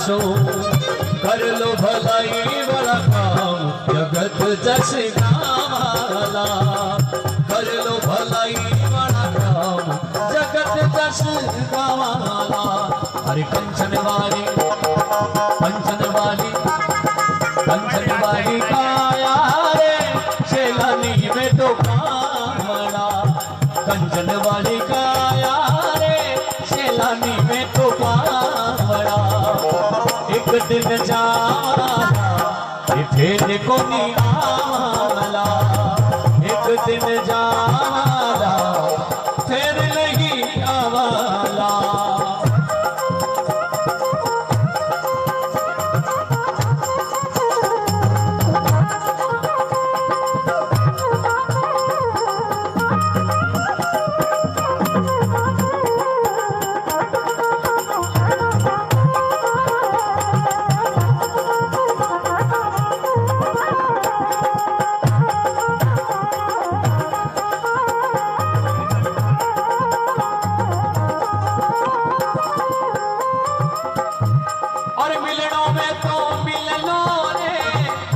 सो कर लो भलाई वाला काम जगत जस गावाला कर लो भलाई वाला काम जगत जस गावाला हरे कंचन वाली काया रे शेलानी में तो कामड़ा कंचन वाली काया रे शेलानी में तो कामड़ा एक दिन जाना फिर को नहीं आला एक दिन जाना फिर नहीं आवाला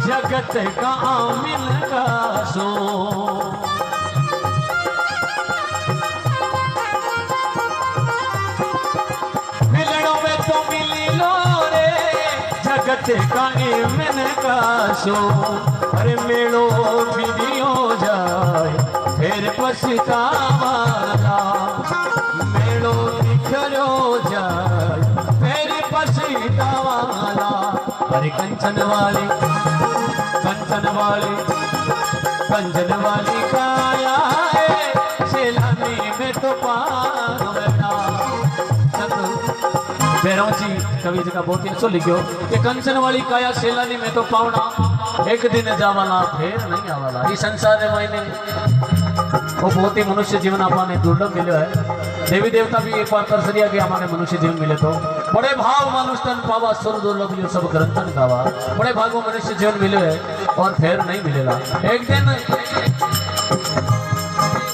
जगत का मिलगा सो मिलनों में तो मिली लो रे जगत का मिलगा सो अरे मेलो भी हो जाए फिर पछतावाला मेलो निखरो जाए फिर पछतावाला अरे कंचन वाली काया शेलानी में तो पावना भैरव जी कवि जी का बहुत ही अच्छा लिखो कि कंचन वाली काया शेलानी में तो पावना एक दिन जावाला फिर नहीं आवाला ये संसार में मैंने वो बहुत ही मनुष्य जीवन आपने दुर्लभ मिले है देवी देवता भी एक बार कर सरिया कि हमारे मनुष्य जीवन मिले तो बड़े भाव मानुष तन पावा सुर दुर्लभ जो सब ग्रंथन गावा बड़े भागों मनुष्य जीवन मिले है और फिर नहीं मिलेगा एक दिन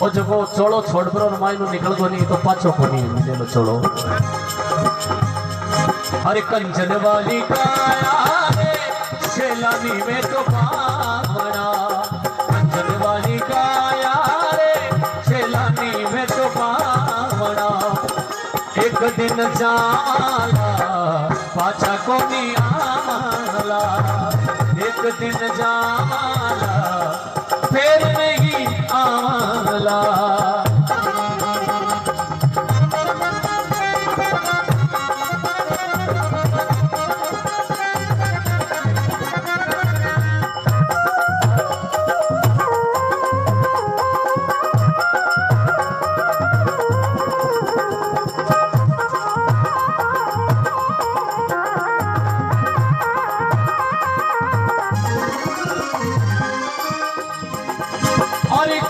वो जो को चोड़ो छोड़ पर और मायनो निकल को नहीं तो पाछो को नहीं मिले लो चोड़ो अरे कंचन वाली काया शेलानी में तो पावना कंचन वाली काया शेलानी में तो पावना एक दिन जाला पाछा को नहीं आला एक दिन जाला फिर नहीं आला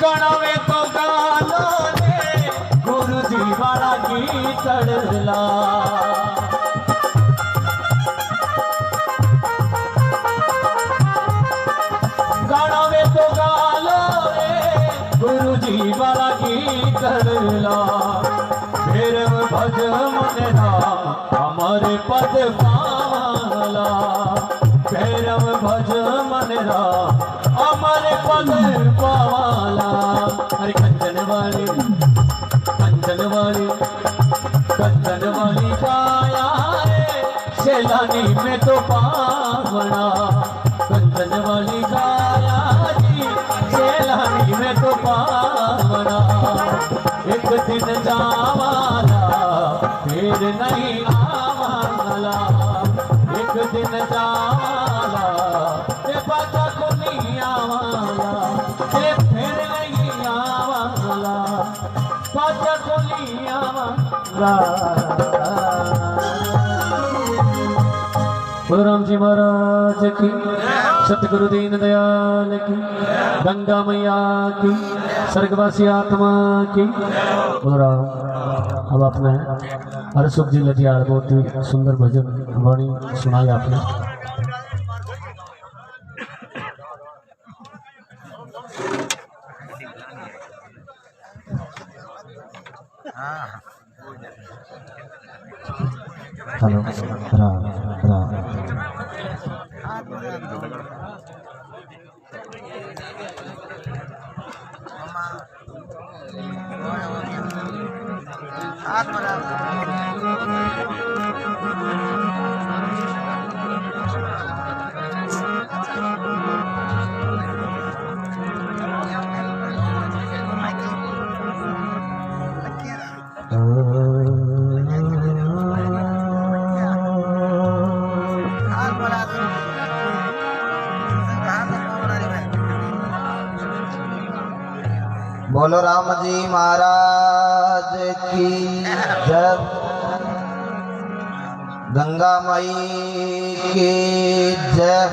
कणवे तो गालो रे गुरु जी वाला गीत चढ़ला कणवे तो गालो रे गुरु जी वाला गीत चढ़ला फिर भज मन राम हमारे पद पाला भैरव भज मन राम अमर पद पावाला हरे कंचन वाली काया रे शेलानी में तो पावना कंचन वाली काया जी शेलानी में तो पावना एक दिन जावाला फिर नहीं आवाला एक दिन जावाला पाछा को नहीं आवाला फिर नहीं आवाला पाछा को नहीं आवाला। बोलो राम जी महाराज की, सतगुरु दीन दयाल की, गंगा मैया की, स्वर्गवासी आत्मा की। बोलो राम। अब आपने हरसुख जी लठियाल बहुत ही सुंदर भजन वाणी सुनाई आपने। हेलो राम राम। बोलो राम जी महाराज की जय। गंगा माई की जय।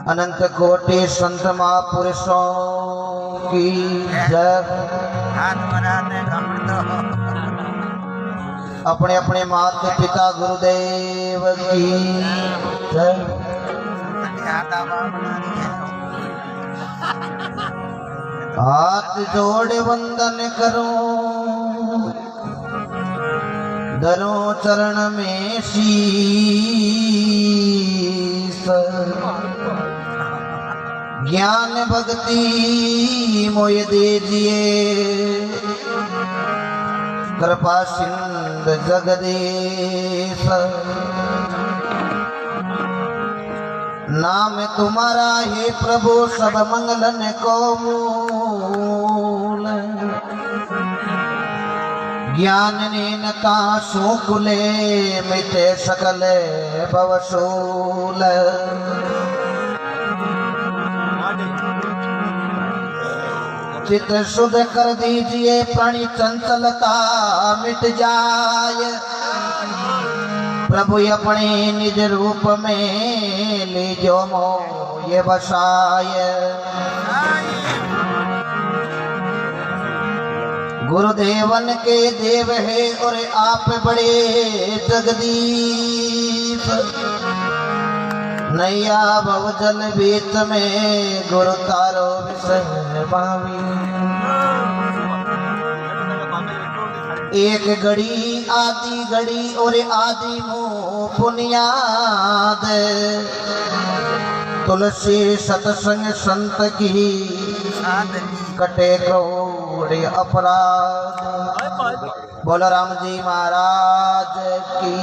अनंत कोटि संत महापुरुषों की जय। अपने अपने माता पिता गुरुदेव की जय। हाथ जोड़े वंदन करूं, धरूं चरण में शीस। ज्ञान भक्ति मोय दीजिए, कृपा सिंध जगदीश। नाम तुम्हारा हे प्रभु सब मंगलन को मूल। ज्ञान नीनता शोकुले मिटे सकल भवशूल। चित शुद्ध कर दीजिए, प्राणी चंचलता मिट जाए। प्रभु अपने निज रूप में लीजो मोह ये बसाय। गुरुदेवन के देव है और आप बड़े जगदीश। नैया भवजल बीच में गुरु तारो विषय भावी। एक घड़ी आदि घड़ी और आदि मुँह पुनियाद। तुलसी सत्संग संत की कटे करोड़े अपराध। बोलो राम जी महाराज की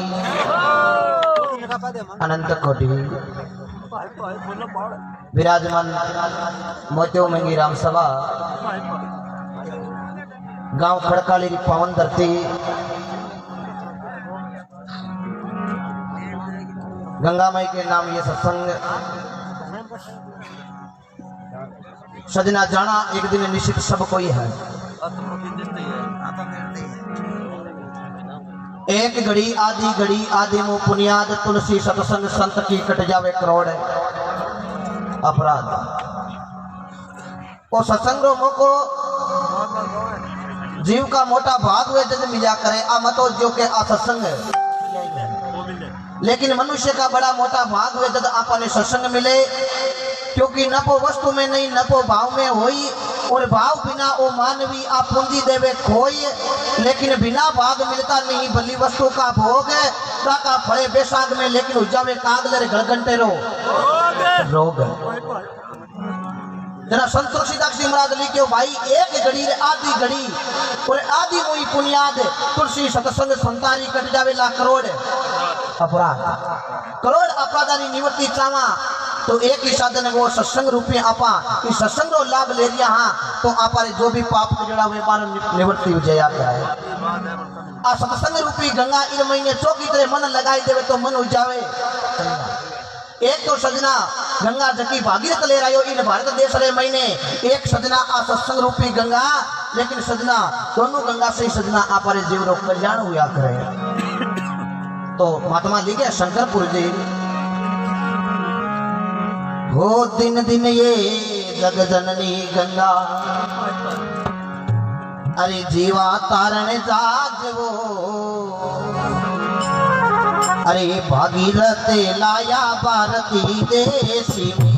अनंत कोटि। विराजमान मोत्यो मंगी राम सभा गांव खड़काली की पावन धरती। गंगा माई के नाम ये सत्संग सजना जाना एक दिन निश्चित सब कोई है। एक घड़ी आदि मुँह पुनियाद। तुलसी सत्संग संत की कट जावे करोड़ अपराध। वो सत्संग को जीव का मोटा भाग हुए जब मिला करे आ मतो जो के आ सत्संग। लेकिन मनुष्य का बड़ा मोटा भाग हुए जब आपने सत्संग मिले। क्योंकि न को वस्तु में नहीं न को भाव में होई। और भाव बिना ओ मानवी आ पूंजी देवे खोई। लेकिन बिना भाग मिलता नहीं भली वस्तु का भोग। काका फड़े बैसाख में लेकिन उजावे कागलर घड़घंटे रो रोग। जरा संत तुलसीदास जी महाराज लिखे भाई एक घड़ी आधी घड़ी और आधी हुई पुनियाद। तुलसी सत्संग संतारी कट जावे ला करोड़ अपराध। करोड़ अपराधानी निवृत्ति चावा तो एक ही साधन वो सत्संग रूपी आपा इस सत्संग रो लाभ ले लिया। हाँ तो आपारे जो भी पाप जड़ा हुए बार निवृत्ति हो जाया है। आ सत्संग रूपी गंगा इन महीने चौकी तरह मन लगाई देवे तो मन हो जावे। एक तो सजना गंगा जकी भागीरथ ले रहा इन भारत देश रे महीने एक सजना आ सत्संग रूपी गंगा। लेकिन सजना दोनों गंगा से सजना आपारे जीव रो कल्याण हुआ करे। तो महात्मा लिखे शंकरपुर जी हो दिन दिन ये जग जननी गंगा। अरे जीवा तारण जागवो। अरे भागीरथ लाया भारती देश में।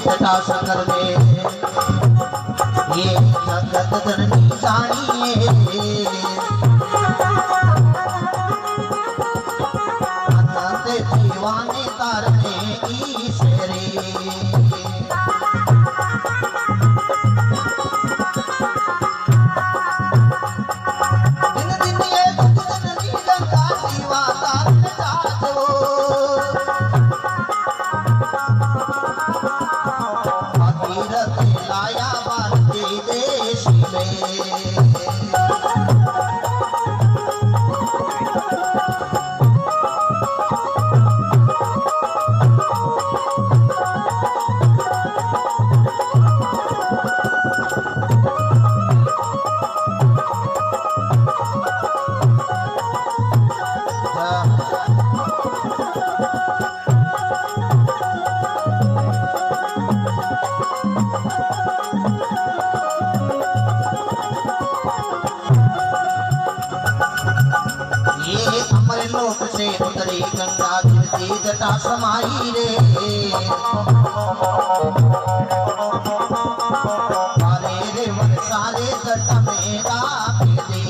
जटा शंकर में ये जगत जननी जानिए अनंत दीवाने तारने ईश्वरे दिन दिन ये जगत जननी गंगा जीवा तारने जातो भगीरथ लाया भारती देश में ये अमर लोक से उतरी गंगा गिरती जटा समाई रे सारे रे वन सारे जटा में राख दे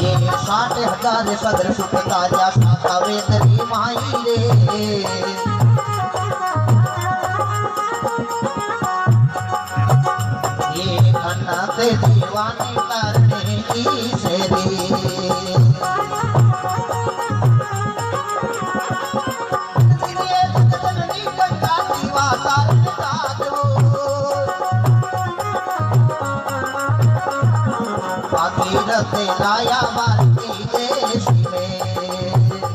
ये 60,000 सदर सुख ताजा सावे तरी माई रे ये अनंत दीवाने तारने ईश्वरे ये जगत जननी गंगा जीवा तारने जातो भगीरथ लाया भारती देश में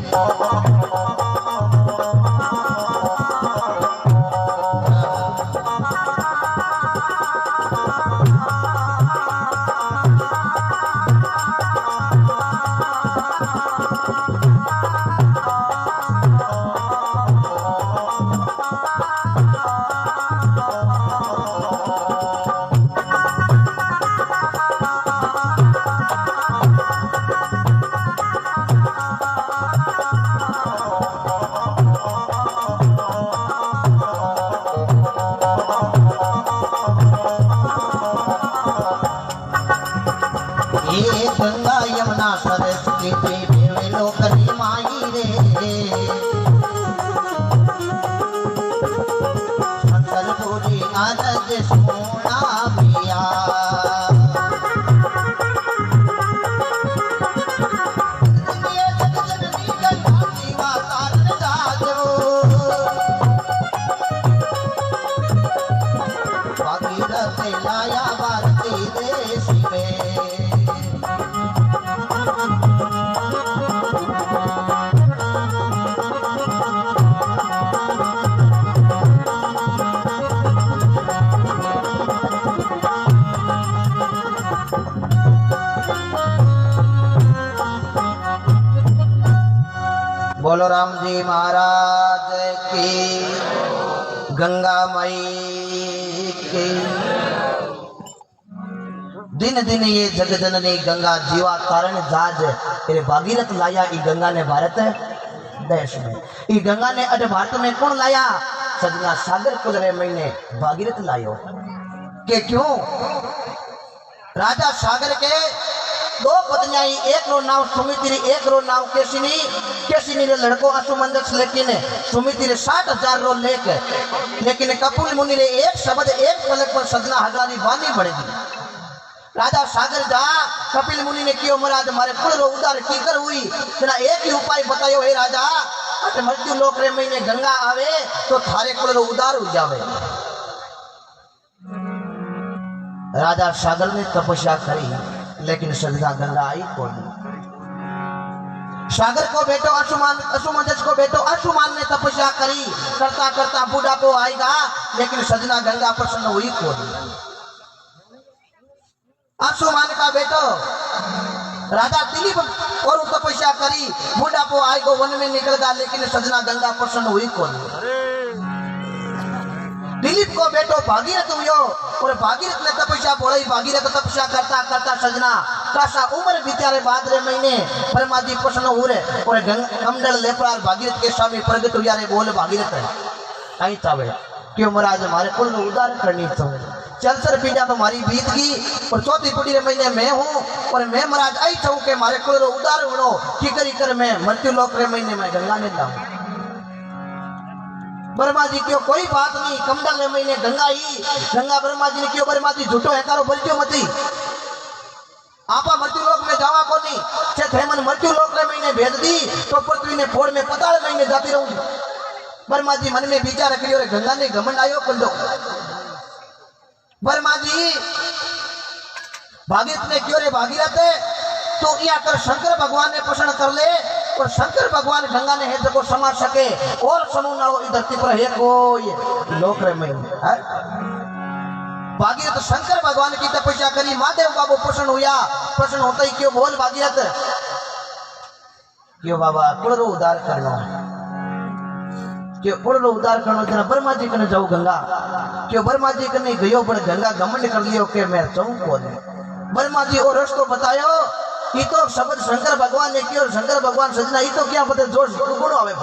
ये गंगा यमुना सरस्वती देवे लोकनी माई रे शंकर पूरी आनंद सोना पिया ये जगत जननी गंगा जीवा तारन जातो भगीरथ लाया भारती देश में बोलो राम जी महाराज की गंगा माई की दिन दिन ये जगजननी गंगा जीवा कारण जाज तेरे भागीरथ लाया ई गंगा ने भारत देश में ई गंगा ने अड भारत में कौन लाया सजना सागर कुलरे महीने भागीरथ लायो के क्यों राजा सागर के दो पत्नियां एक रो नाम सुमित्री एक रो नाम केशिनी रे लड़को असुमंदस लेकिन सुमित्री रे 60,000 रो लेकिन कपिल मुनि रे एक शब्द एक पलक पर सजना हजारी वानी बढ़ेगी राजा सागर जा कपिल मुनि ने कियो महाराज मारे कुल रो उदार कीकर हुई तेना एक ही उपाय बतायो हे राजा अट मृत्यु लोक रे महीने गंगा आवे तो थारे कुल रो उदार हो जावे राजा सागर ने तपस्या करी लेकिन सजना गंगा आई कौन सागर को बेटो अंशुमान, अंशुमंजस को बेटो अंशुमान ने तपस्या करी, करता करता बुढ़ापो आएगा, लेकिन सजना गंगा प्रसन्न हुई को। अंशुमान का बेटो राजा दिलीप और तपस्या करी, बुढ़ापो आएगा, वन में निकल गया, लेकिन सजना गंगा प्रसन्न हुई को। दिलीप को बेटो भागीरथ हुयो और भागीरथ ने तपस्या बोलाई, भागीरथ तपस्या करता करता सजना कासा उम्र बीत्यारे भाद्रे महीने ब्रह्मा जी प्रसन्न हुए और कमंडल लेपरार भागीरथ के स्वामी प्रगट हुआ रे। बोले भागीरथ कहीं चावे क्यों महाराज हमारे कुल में उदार करनी तो चल सर पीजा तो हमारी बीत गई और चौथी पुटी रे महीने मैं हूँ और मैं महाराज आई चाहूँ के हमारे कुल उदार उड़ो की करी कर मैं मृत्यु लोक रे महीने में गंगा ने लाऊं। ब्रह्मा जी क्यों कोई बात नहीं, कमंडल रे महीने गंगा ही गंगा। ब्रह्मा जी ने क्यों ब्रह्मा जी झूठो है करो बोलते मती आपा मृत्यु लोक में जावा को नहीं छे थेमन मृत्यु लोक रे महीने भेज दी तो पृथ्वी ने फोड़ में पताल महीने जाती रहूंगी। ब्रह्मा जी मन में विचार करियो रे गंगा ने घमंड आयो कंडो। ब्रह्मा जी भागीरथ ने क्यों रे भागीरथ तो या कर शंकर भगवान ने प्रसन्न कर ले और शंकर भगवान गंगा ने है को समा सके और समूह ना हो धरती पर है कोई लोक रे महीने। भागीरथ शंकर भगवान की तपस्या करी, महादेव बाबू प्रसन्न हुआ, प्रसन्न होता ही क्यों बोल भागीरथ क्यों बाबा कुड़रो उद्धार करना क्यों कुड़रो उद्धार करना जना ब्रह्मा जी कने जाऊ गंगा क्यों ब्रह्मा जी कने गयो पर गंगा घमंड कर लियो के मैं जाऊं को। ब्रह्मा जी और रस्तो बतायो ये तो शब्द शंकर भगवान ने किया, शंकर भगवान सजना ये तो क्या पता जोश गुण आवे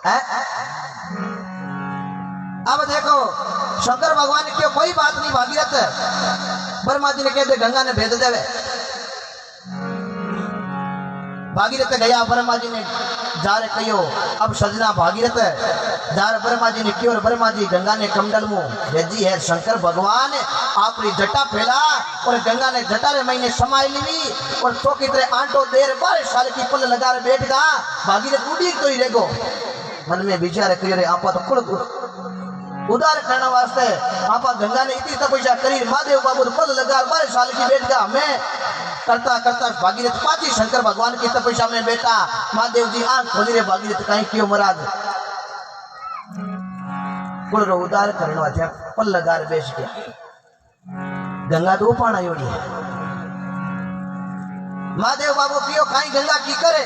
है। अब देखो शंकर भगवान ने क्यों कोई बात नहीं भागीरथ ब्रह्मा जी ने कहते गंगा ने भेज देवे। भागीरथ गया, ब्रह्मा जी ने जार कहो अब सजना भागीरथ जार ब्रह्मा जी ने क्यों और ब्रह्मा जी गंगा ने कमंडल मुंह भेजी है। शंकर भगवान अपनी जटा फैला और गंगा ने जटा रे महीने समाई ली और चौकी तरह आंटो देर 12 साल की पुल लगा बैठ गया। भागीरथ उड़ी तो ही रेगो मन में विचार करियो रे आपा तो खुद उदार करने वास्ते आपा गंगा ने इतनी तपस्या करी, महादेव बाबू पद लगा 12 साल की बैठ गया। मैं करता करता भागीरथ पाची शंकर भगवान की तपस्या में बैठा। महादेव जी आंख खोली रे भागीरथ कहीं क्यों महाराज कुल उदार करने वास्ते पल लगा बैठ गया। गंगा तो पाना योड़ी है। महादेव बाबू क्यों कहीं गंगा की करे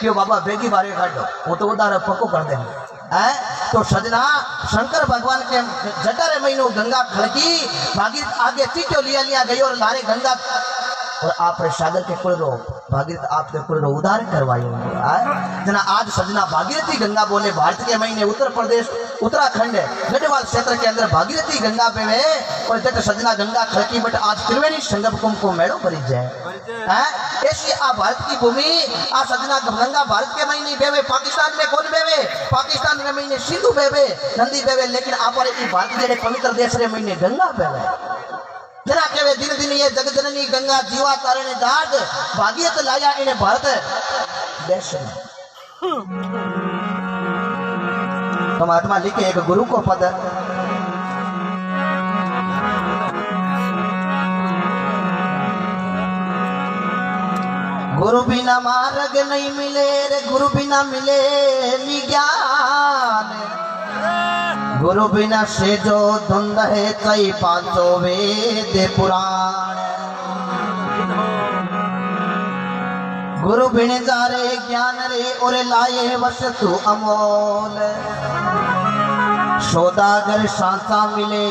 क्यों बाबा बेगी बारे काटो वो तो उदार पक्को कर देंगे है। तो सजना शंकर भगवान के जटारे महीनों गंगा खड़की भागीरथ आगे चीटो लिया गई और लारे गंगा और आप सागर के कुल रो भागीरथ आपके कुल रो उदार करवायो जना। आज सजना भागीरथी गंगा बोले भारत के महीने उत्तर प्रदेश उत्तराखंड गढ़वाल क्षेत्र के अंदर भागीरथी गंगा पे वे और जट सजना गंगा खड़की बट आज त्रिवेणी संगम कुंभ को मेड़ो भरी जाए। ऐसी आ भारत की भूमि आ सजना गंगा भारत के महीने बेवे, पाकिस्तान में कौन बेवे, पाकिस्तान के महीने सिंधु बेवे नंदी बेवे, लेकिन आप भारत जैसे पवित्र देश रे महीने गंगा बेवे जना केवे दिन दिन ये जग जननी गंगा जीवा तारणे दाद भागीरथ लाया इन्हें भारत देश में। तो महात्मा लिखे एक गुरु को पद गुरु बिना मार्ग नहीं मिले रे, गुरु बिना मिले नी ज्ञान, गुरु बिना से जो धुंध है कई 500 वेद पुराण, गुरु बिन जारे ज्ञान रे और लाए वस्तु अमोल, सौदागर सांसा मिले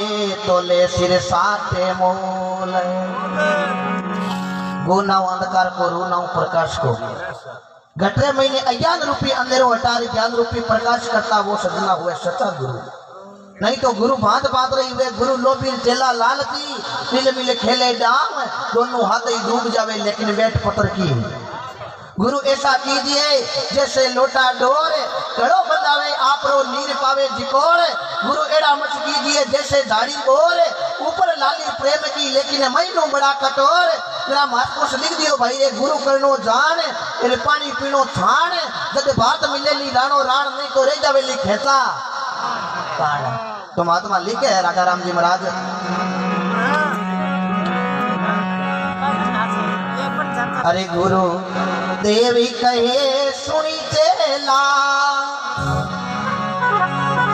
तो ले सिर साथे मोल, गुनाव अंधकार को रूनाव प्रकाश को, घटरे महीने अज्ञान रूपी अंधेरों हटा ज्ञान रूपी प्रकाश करता वो सजना हुए सच्चा गुरु। नहीं तो गुरु भांत भांत रही हुए गुरु लोभी चेला लालची मिले मिले खेले डाम दोनों हाथ ही डूब जावे लेकिन बैठ पत्थर की। गुरु ऐसा कीजिए जैसे लोटा डोर कड़ो बंदावे आप रो नीर पावे जिकोर, गुरु एड़ा मत कीजिए जैसे झाड़ी बोर ऊपर लाली प्रेम की लेकिन मैनू बड़ा कठोर, मेरा महापुरुष लिख दियो भाई रे गुरु करनो जान तेरे पानी पीनो छान, जब बात मिलेली राणो राण नहीं तो रह जावेली खेसा। तो महात्मा लिखे है राजा राम जी महाराज अरे गुरु देवी कहे सुनी चेला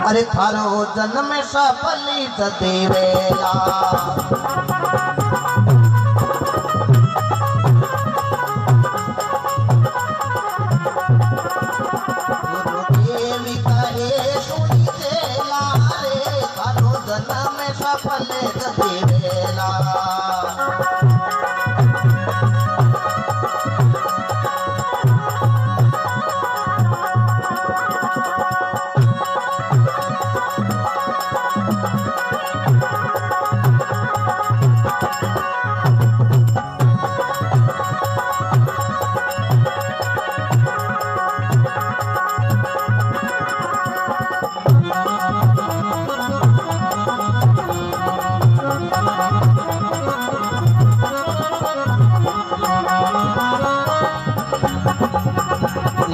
अरे थारो जन्म सफली देवेला देवी कहे सुनी चेला रे थारो जन्म सफल देवेला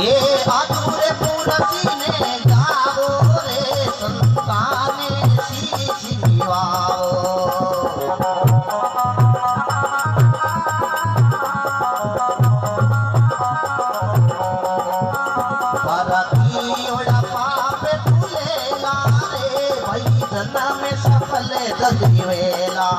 ये आतुरे पुरसी ने गावो रे संताने शीश निवाओ परकी ओड़ा पाप तुलेला रे भाई जन्म में सफल ददिवेला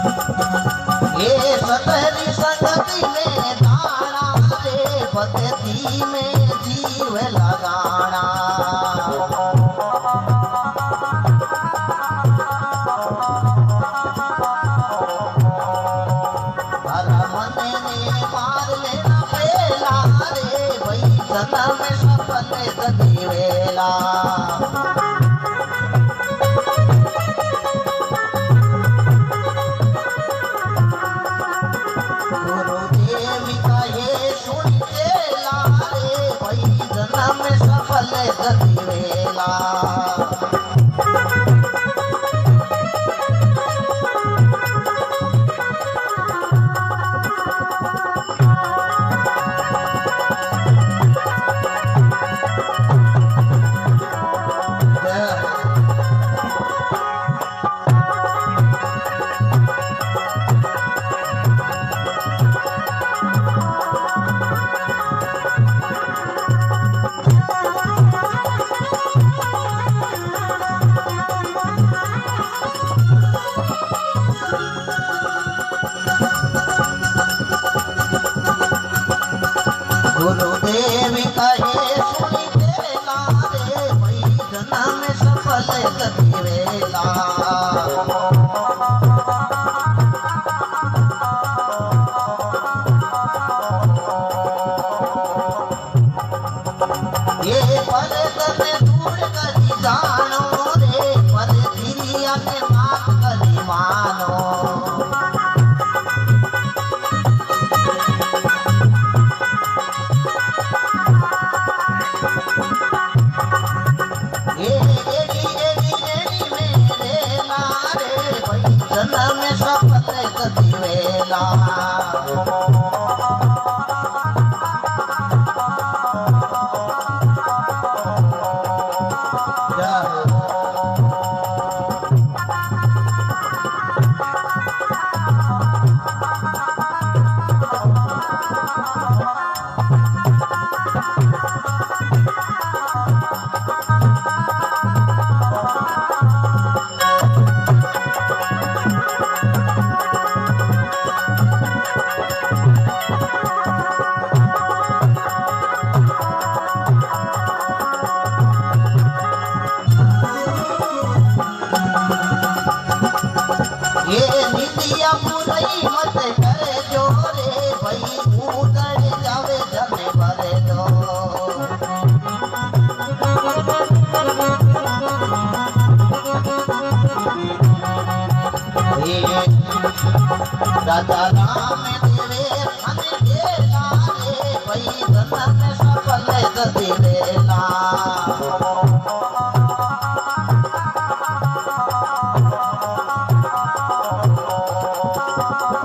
ये सतहरी संगति में दाना रे भक्ति में जीव लगाना हर मन ने मार लेना पेला रे भाई जन्म में सफल देवेला गुरुदेवी कहे सुन चेला रे भाई जन्म में सफल देवेला गुरुदेवी कहे सुनी चेला रे भाई जन्म में सफल देवेला ये पल में दूर करी जानो रे पल धीरिया के मात करी मानो जन्म में सफल देवेला राजा राम देवे मन गेला रे भाई धन में सफल दिलेला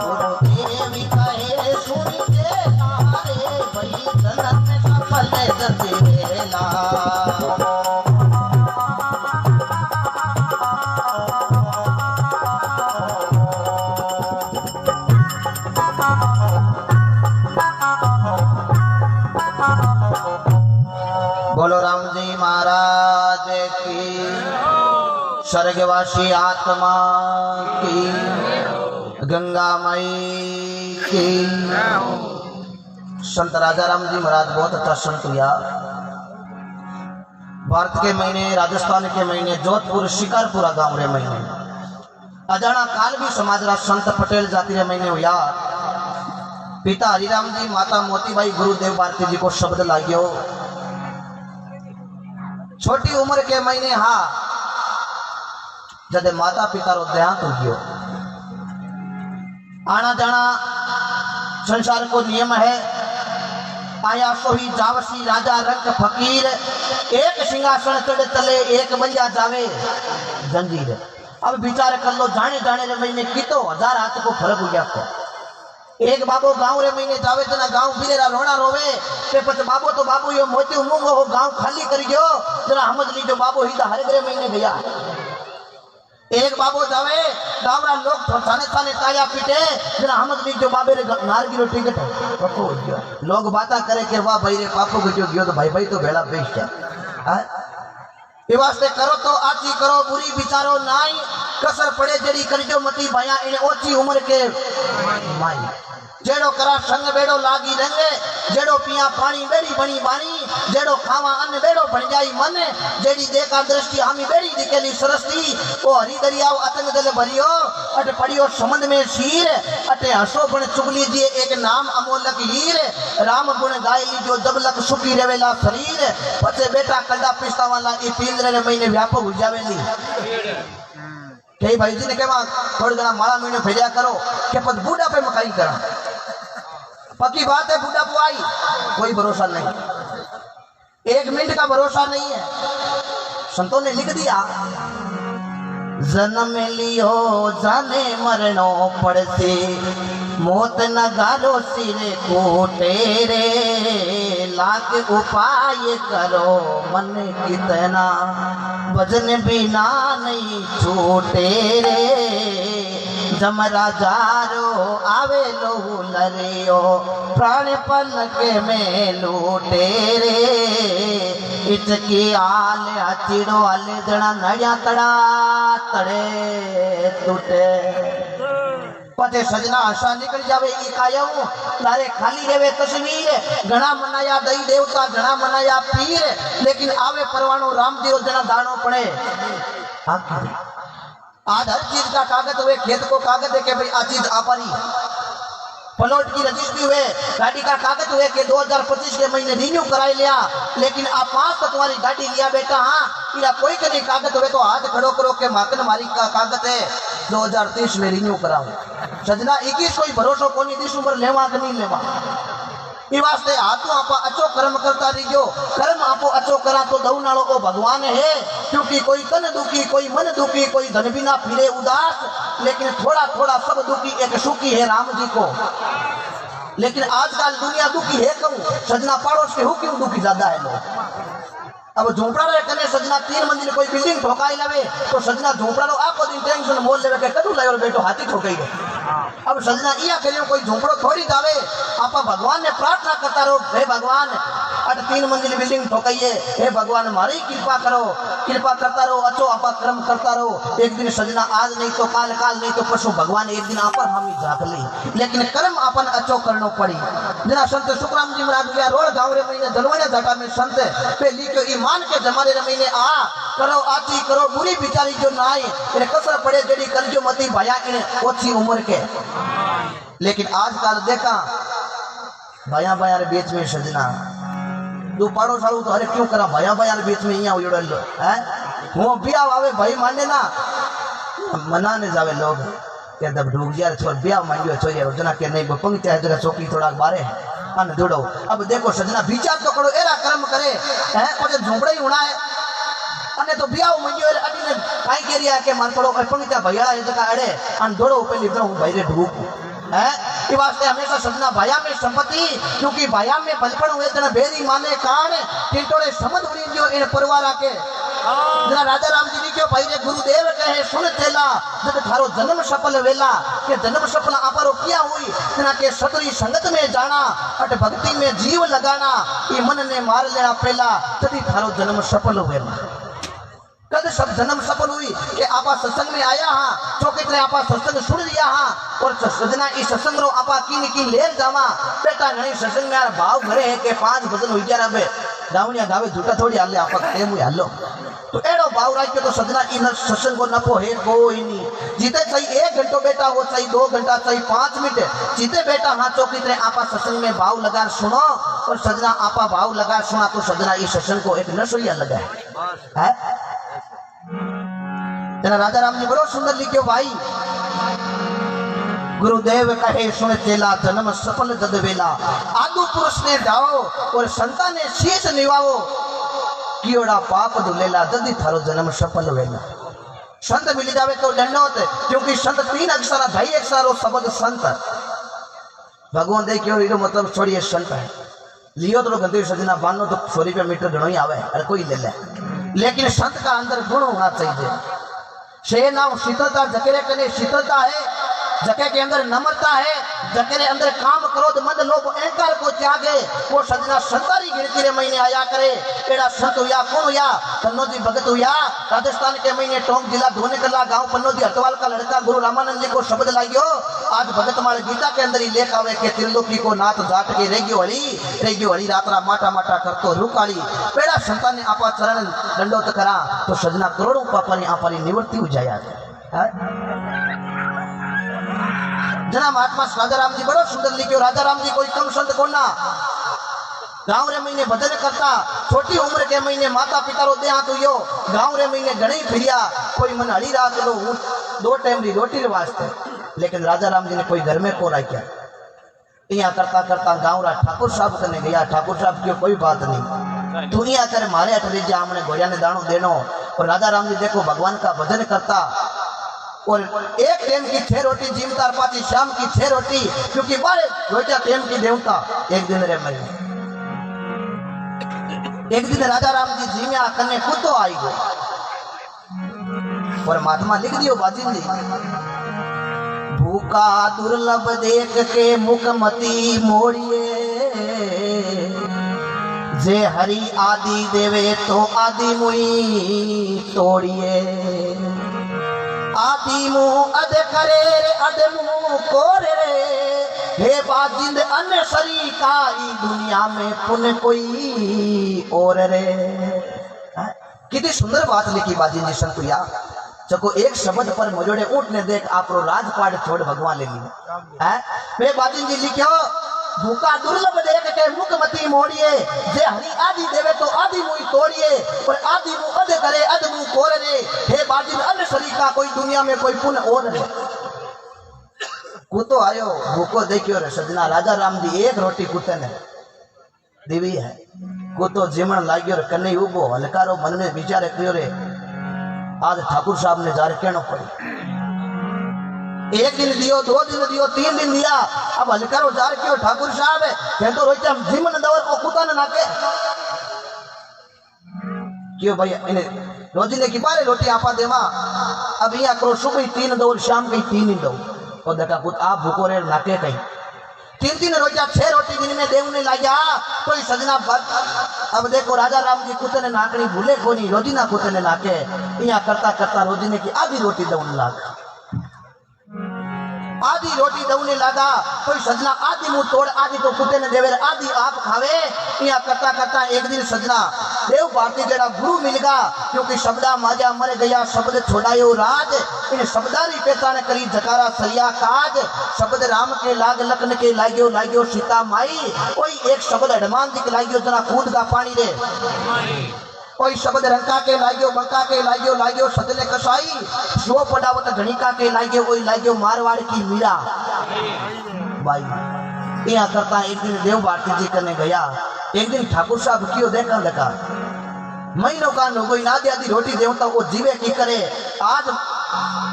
गुरुदेव कहे सुन गेला रे भाई धन में सफल दिलेला बोलो राम जी महाराज की स्वर्गवासी आत्मा की गंगा माई की। संत राजा राम जी महाराज बहुत अच्छा संत हुआ। भारत के महीने, राजस्थान के महीने, जोधपुर शिकारपुरा गांव रे महीने अजाना काल भी समाज रा संत पटेल जाति रे महीने हुआ। पिता हरिराम जी, माता मोतीबाई, गुरुदेव भारती जी को शब्द लाग्यो। छोटी उम्र के महीने हाँ जब माता पिता रो देहांत हो गयो। आना जाना संसार को नियम है। आया सोही जावसी राजा रंग फकीर, एक सिंहासन चढ़े तले एक बंजा जावे जंजीर। अब विचार कर लो, जाने जाने रे महीने कितो 1000 हाथ को फर्क हो गया। एक बाबू गांव रे महीने जावे जना गांव बिलेरा रोना रोवे के पछ बाबू तो बाबू यो मोती मूंगो हो गांव खाली कर गयो जना हमद ली जो बाबू ही हर रे महीने गया। एक बाबू जावे गांव रा लोग थाने थाने ताया पीटे जना हमद ली जो बाबे रे नारगी रो टिकट पक्को हो गयो। लोग बाता करे के वाह भाई रे पापो गयो गयो तो भाई भाई तो भेड़ा बेच जा। ये वास्ते करो तो आची करो, बुरी विचारो नाई, कसर पड़े जड़ी करजो मती भाया इने ओची उम्र के माई। जेड़ो करा संग बेड़ो लागी रंगे, जेड़ो पिया पानी बेड़ी बनी बानी, जेड़ो खावा अन्न बेड़ो बन जाई मन, जेड़ी देखा दृष्टि हामी बेड़ी दिकेली सरस्ती, ओ हरी दरियाव अतंग दल भरियो, अट पड़ियो समंद में शीर, अटे हसो बन चुगली दिए एक नाम अमोलक हीर, राम गुण गाय लीजो जब लक सुखी रेवेला शरीर, पचे बेटा कंडा पिस्ता वाला ई पिंजरे रे महीने व्यापक हो जावेली। कई भाई जी ने कहा थोड़ी घना माला महीने भेजा करो के पद बूढ़ा पे मकाई करा। पक्की बात है, बूढ़ा पुआई कोई भरोसा नहीं, 1 मिनट का भरोसा नहीं है। संतों ने लिख दिया, जन्म लियो जाने मरणो पड़ते, मौत न गालो सिरे कोटे रे, लाख उपाय करो मन कितना, भजन बिना नहीं छूटे रे, जमरा जारो आवे लो लरियो, प्राण पन के में लूटे रे, इचकी आल अचिड़ो आले जड़ा नड़िया तड़ा तड़े टूटे। पते सजना आशा निकल जावे ई कायऊ, तारे खाली रेवे तस्वीर, घना मनाया दई देवता, घना मनाया पीर, लेकिन आवे परवाणो रामदेव जना दानो पड़े। आज हर चीज का कागज हुए, खेत को कागज है कि भाई आ चीज आपरी, प्लॉट की रजिस्ट्री हुए, गाड़ी का कागज हुए कि 2025 के महीने रिन्यू कराई लिया, लेकिन आप 5 तो तुम्हारी गाड़ी लिया बेटा। हाँ इरा कोई के कागज हुए तो हाथ खड़ो करो के माकन मारी का कागज है 2030 में रिन्यू कराओ। सजना 21 कोई भरोसा कोनी दिसंबर लेवा कि नहीं लेवा। ई वास्ते हाथों आपा अच्छो कर्म करता रहियो, कर्म आपो अच्छो करा तो दऊ नालो ओ भगवान है। क्योंकि कोई तन दुखी, कोई मन दुखी, कोई धन बिना फिरे उदास, लेकिन थोड़ा थोड़ा सब दुखी एक सुखी है राम जी को। लेकिन आजकल दुनिया दुखी है कहूँ, सजना पड़ोस के हो क्यों दुखी ज्यादा है लोग। अब झोपड़ा रे कने सजना 3 मंजिल कोई बिल्डिंग ठोकाई लवे तो सजना झोपड़ा रो आपको दिन टेंशन मोल लेवे के कदू लायो बेटो हाथी ठोकाई गए। अब सजना इया करियो कोई झोपड़ो थोड़ी जावे, आपा भगवान ने प्रार्थना करता रहो, हे भगवान अट 3 मंजिल बिल्डिंग ठोकाइए, हे भगवान मारी कृपा करो, कृपा करता रहो, अच्छो आपा कर्म करता रहो। एक दिन सजना आज नहीं तो काल, काल नहीं तो परसों भगवान एक दिन आपन हम ही झाक ले, लेकिन कर्म अपन अच्छो करनो पड़ी। जना संत सुखराम जी महाराज गया रोड गांव रे महीने दलवाने घाटा में संत पे लिखो ईमान के जमाने रे महीने आ करो आची करो बुरी बिचारी जो नाई इने कसर पड़े जड़ी करजो मती भाया इने ओछी उम्र के। लेकिन आजकल देखा भाया भाया रे बीच में सजना दो पाड़ो सालू तो अरे क्यों करा भाया भाया रे बीच में यहाँ उड़ल है वो बिया आवे भाई माने ना मनाने जावे लोग के जब ढूक यार छोड़ ब्याह मांगियो छोड़िए जना के नहीं पंक्ति है जगह चौकी थोड़ा बारे अन जोड़ो। अब देखो सजना विचार तो करो एरा कर्म करे हैं और झोंपड़ा ही होना है अने तो ब्याह मांगियो अडी ने काई के रिया के मान पड़ो पंक्ति भैया ये जगह अड़े अन जोड़ो पहले तो हूं भाई रे ढूक है ये वास्ते हमेशा सजना भाया में संपत्ति क्योंकि भाया में बचपन हुए जना बेरी माने कान टिंटोड़े समझ उड़ी जो इन परिवार आके जना राजा राम जी क्यों भाई रे गुरुदेव कहे सुन चेला जब थारो जन्म सफल वेला के जन्म सफल आपरो किया हुई जना के सतरी संगत में जाना अट भक्ति में जीव लगाना ये मन ने मार लेना पहला तभी थारो जन्म सफल वेला कद सब जन्म सफल हुई कि आपा सत्संग में आया हाँ चौके तरह आपा सत्संग सुन लिया हाँ और सजना इस सत्संग रो आपा की लेर जावा बेटा घणी सत्संग में यार भाव घरे है के 5 भजन हुई जा रहे गावनिया गावे झूठा थोड़ी हाले आपा टेम हुई हालो तो एड़ो भाव राख के तो सजना इन सत्संग को नफो है कोई नहीं जीते सही 1 घंटो बेटा हो सही 2 घंटा सही 5 मिनट जीते बेटा हाँ चौकी तरह आपा सत्संग में भाव लगा सुनो और सजना आपा भाव लगा सुना तो सजना इस सत्संग को एक नसोइया लगा है जना राजा राम जी बड़ो सुंदर लिखियो भाई गुरुदेव कहे सुन चेला जन्म सफल जद वेला आदु पुरुष ने जाओ और संता ने शीश निवाओ कियोड़ा पाप दुलेला जदी थारो जन्म सफल वेला संत मिल जावे तो दंडोत क्योंकि संत 3 अक्षर 2 अक्षर शब्द संत भगवान देखियो इरो मतलब छोड़िए संत है लियो तो गंदे सजना बानो तो 100 रुपया मीटर घणो ही आवे अरे कोई ले ले लेकिन संत का अंदर गुण होना चाहिए शे नाम शीतलता जकेरे कने शीतलता है जके के अंदर नम्रता है जकेरे अंदर काम क्रोध मद लोभ अहंकार को त्यागे वो सजना संतारी गिनती रे महीने आया करे एड़ा संत हुआ कौन हुआ पन्नोजी भगत हुआ राजस्थान के महीने टोंक जिला धोने कला गांव पन्नोजी हटवाल का लड़का गुरु रामानंद जी को शब्द लागियो आज भगत माल गीता के अंदर ही लेख आवे के त्रिलोकी को नाथ जाट के रेगियो हरी रात्रा माटा माटा करतो रुकाली पेड़ा संतान ने आपा चरण दंडोत करा तो सजना करोड़ों पापा ने आपा निवृत्ति हो जाया जना महात्मा राजा राम जी बड़ो सुंदर लिखियो राजा राम जी कोई कम संत को ना गांव रे महीने भजन करता छोटी उम्र के महीने माता पिता रो देहांत हुयो गांव रे महीने घणी फिरिया कोई मन हड़ी रात लो 2 टाइम री रोटी रे वास्ते लेकिन राजा राम जी ने कोई घर में को राख्या यहाँ करता करता गांव रा ठाकुर साहब कने गया ठाकुर साहब की कोई बात नहीं तू यहाँ करे मारे अटरी जा हमने घोड़िया ने दाणो देनो और राजा राम जी देखो भगवान का भजन करता और 1 टाइम की 6 रोटी जिमदार पाती शाम की 6 रोटी क्योंकि 12 टाइम की देवता एक दिन रे मई एक दिन राजा राम जी जिम्या कने कुत्तो आई गो और महात्मा लिख दियो बाजी जी भूखा दुर्लभ देख के मुखमती मोड़िए जे हरि आदि देवे तो आदि मुई तोड़िए आदि मुँह अध करे अध मुँह कोरे हे बाजिंद अन्य शरी का दुनिया में पुण्य कोई और रे कितनी सुंदर बात लिखी बाजिंद जी संतुया चको एक शब्द पर मजोड़े ऊँट ने देख आप राजपाट छोड़ भगवान ले ली वे बाजिंद जी लिखो भूखा दुर्लभ देख के मुखमती मोड़िए जे हरि आदि देवे तो आदि मुई तोड़िए और आदि मुँह अध करे अध मुँह कोर रे हे बाजिंद अन्य शरी का कोई दुनिया में कोई पुण्य और रे कुतो आयो भूखो देखियो रे सजना राजा राम जी 1 रोटी कुत्ते ने देवी है कुतो जीमण लाग्यो रे कन्ने उबो हलकारो मन में विचार करियो रे आज ठाकुर साहब ने जार कहनो पड़ी 1 दिन दियो 2 दिन दियो 3 दिन दिया अब हलकारो जार क्यों ठाकुर साहब है तो रोज जीमन दवर को कुत्ता ने नाके क्यों भाई इन्हें रोजी ने की बारे रोटी आपा देवा अब यहाँ करो सुबह 3 दो शाम की 3 ही दो और देखा कुछ आप भूखो रे नाके कहीं 3 रोजा 6 रोटी दिन में देवने लगा कोई सजना अब देखो राजा राम जी कुत्ते ने नाकनी भूले को नहीं रोजी ना कुत्ते ने नाके यहाँ करता करता रोजी ने की आधी रोटी दौड़ने लगा आधी रोटी दौड़ने लगा कोई सजना आधी मुंह तोड़ आधी तो कुत्ते ने देवे आधी आप खावे यहाँ करता करता एक दिन सजना देव भारती जेड़ा गुरु मिल गया क्योंकि शब्दा माजा मर गया शब्द छोड़ायो राज इन शब्दारी पेता ने करी जकारा सरिया काज शब्द राम के लाग लखन के लाग्यो लाग्यो सीता माई कोई एक शब्द हनुमान जी के लाग्यो जना कूद का पानी रे कोई शब्द रंका के लाग्यो बंका के लाग्यो सजने कसाई शो पड़ावत घणिका के लाग्यो मारवाड़ की मीरा भाई। यहाँ करता एक दिन देव भारती जी करने गया, एक दिन ठाकुर साहब क्यों देखा लगा महीनों का नो कोई नादी आदि रोटी देवता वो जीवे की करे। आज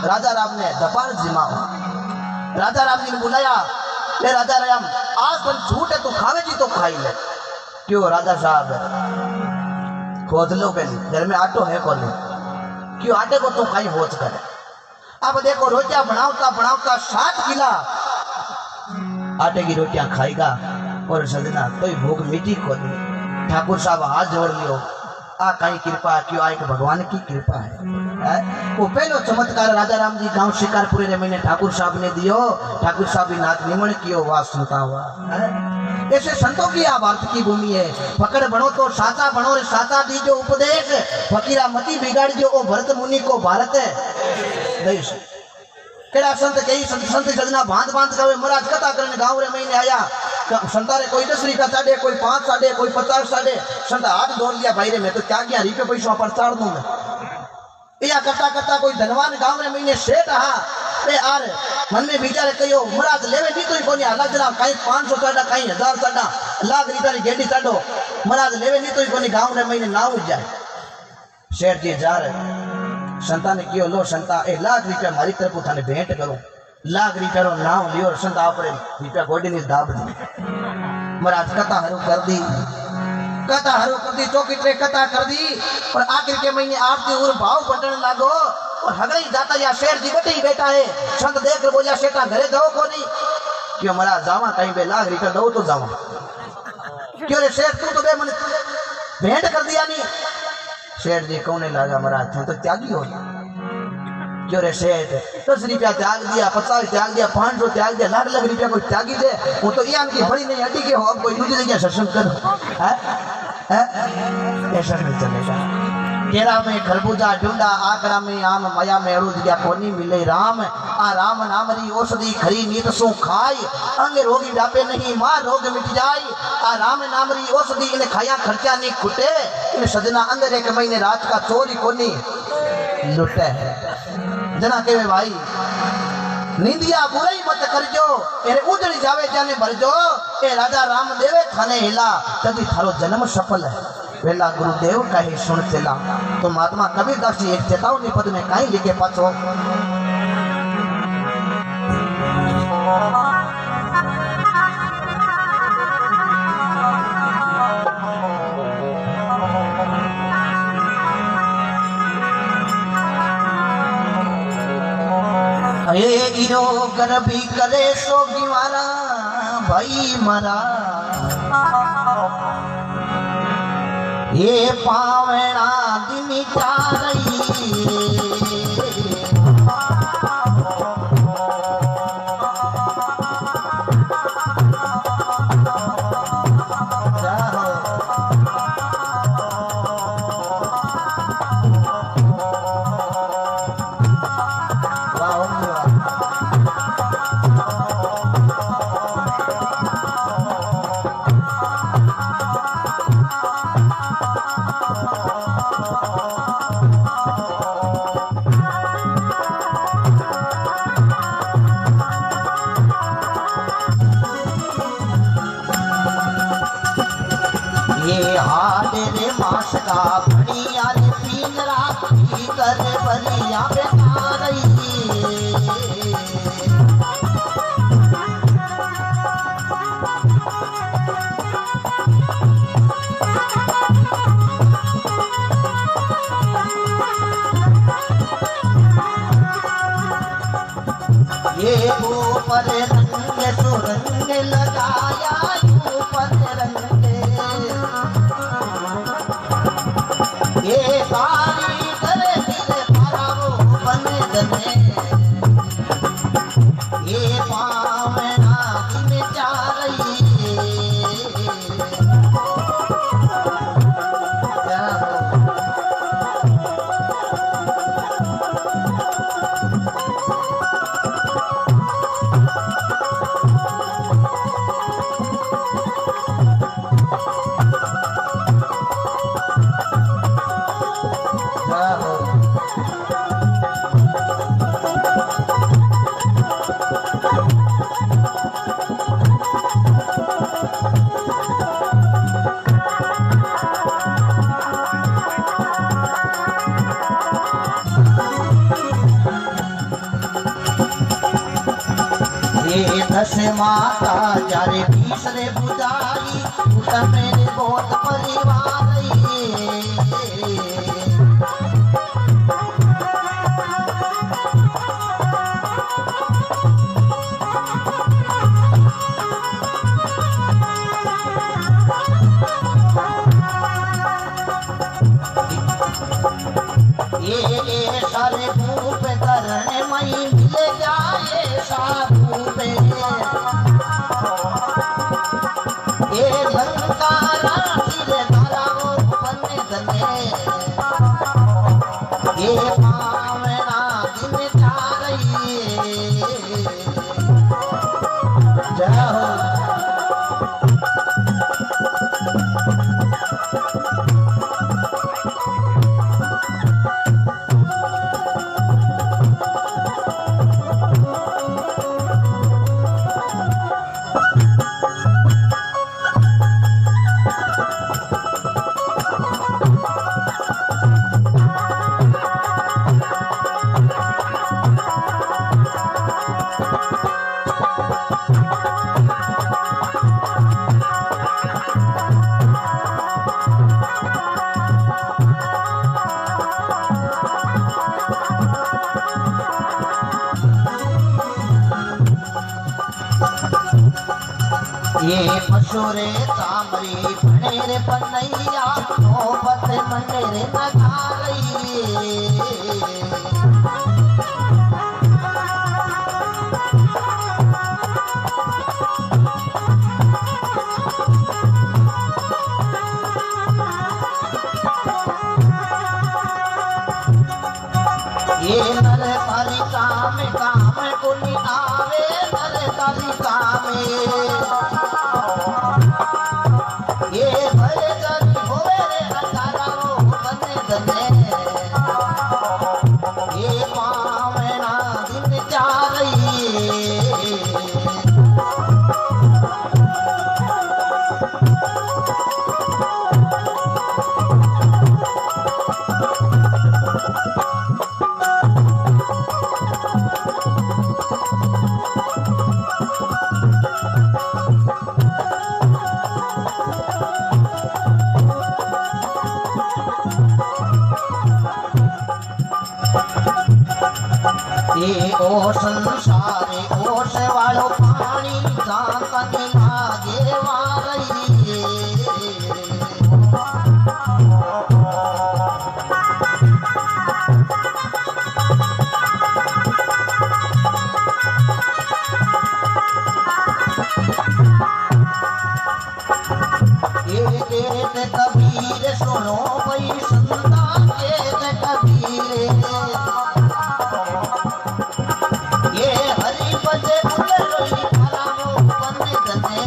राजा राम ने दपान जिमाओ, राजा राम जी ने बुलाया, ले राजा राम आज तुम झूठ है तू खावे जी तो खाई ले। क्यों राजा साहब खोज लो पहले घर में आटो है कौन, क्यों आटे को तो कहीं होच करे। अब देखो रोटियां बनावता बनावता 60 किला आटे की रोटियां खाएगा और सजना कोई भूख मिटी को नहीं। ठाकुर साहब हाथ जोड़ लियो, आ कहीं कृपा क्यों आए भगवान की कृपा है। वो पहलो चमत्कार राजा राम जी गांव शिकारपुरे रे महीने ठाकुर साहब ने दियो, ठाकुर साहब भी नाथ निमण कियो वाह सुनता हुआ। ऐसे संतों की आ भारत की भूमि है। पकड़ बनो तो साचा बनो रे साचा दीजो उपदेश, फकीरा मती बिगाड़ जो ओ भरत मुनि को भारत है देश। केड़ा संत कई संत सजना भांत भांत का महाराज कथा करने गांव रे महीने आया, संतारे कोई 10 का साढ़े, कोई 5 साढ़े, कोई 50 साढ़े। संत हाथ दौड़ लिया भाई रे मैं तो क्या क्या रुपये पैसा पर चाड़ दूंगा। या करता करता कोई धनवान गांव रे महीने सेठ हा आर मन में विचार कहो महाराज लेवे नहीं तो कोनी अलग जना कहीं 500 साढ़ा कहीं 1000 साढ़ा लाख रुपया की गेडी चाडो महाराज लेवे नहीं तो कोनी गांव रे महीने ना उठ जाए। सेठ जी जा रहे संता ने कियो लो संता 1 लाख रुपया मारी तरफ थाने भेंट करो, लाख रुपया रो नाम लियो संता आपरे रुपया गोडी ने दाब दी। महाराज कथा हरू कर दी, कथा हरू कर दी, चौकीटे कथा कर दी और आखिर के महीने आरती और भाव बटन लागो और हगड़े जाता या शेर जी बटे ही बैठा है। संत देख कर बोलिया शेठा घरे जाओ को नहीं, क्यों महाराज जावा कहीं बे लाख रुपया दो तो जावा, क्यों रे शेर तू तो बे मन भेंट कर दिया नहीं। शेठ जी कौन लगा महाराज थे तो त्यागी हो, क्यों रे सेठ 10 रुपया त्याग दिया, 50 त्याग दिया, 500 त्याग दिया, लाख लाख रुपया कोई त्यागी दे वो तो यान की बड़ी नहीं हटी के हो। अब कोई दूसरी जगह सत्संग करो ऐसा नहीं चलेगा। केरा में खरबूजा ढूंढा, आकरा में आम, माया में अड़ूज गया कोनी मिले राम। आ राम नाम री औषधि खरी नीत सु खाई, अंग रोगी डापे नहीं मां रोग मिट जाई। आ राम नाम री औषधि इन्हें खाया खर्चा नहीं खुटे, इन्हें सजना अंदर 1 महीने रात का चोरी कोनी लुटे। जना के भाई निंदिया बुराई मत करजो, एरे उजड़ी जावे जाने भरजो। ए राजा राम देवे थाने हिला तभी थारो जन्म सफल है। वेला गुरुदेव कहे सुन चला तो महात्मा कबीरदास जी एक चेतावनी पद में कहीं लिखे पाछो गिरो गर्भी करे सोगी मारा भाई मारा, ये पावना दिन चारई मास का बढ़िया रे पीन राखी कर बलिया बेमारई। ये ऊपर रंग सुरंग लगाया ऊपर रंग ये काली करे दिल पारावो बने दने, ये पावना दिन चारई। ये दस माता जारे तीसरे बुझाई उठ मेरे बहुत परिवार ये सारे भूप धरने मई मिले जाए साधु पे ये लंकारा सिरे धाराओ बने धने ये पावना दिन चारई जय हो ये मशूरे तामरी भनेरे पनैया नौबत मनेरे नगारई ये नर तारी काम को नी आवे नर तारी काम ये भले जन होवे रे अठाराओ बने धने ये पावना दिन चारई ये ओ संसारे ओस वालो पानी जातनी लागे वारई ये कबीर सुनो भाई संता के कबीर ये हरि बजे उलरोई फलाओ बने धने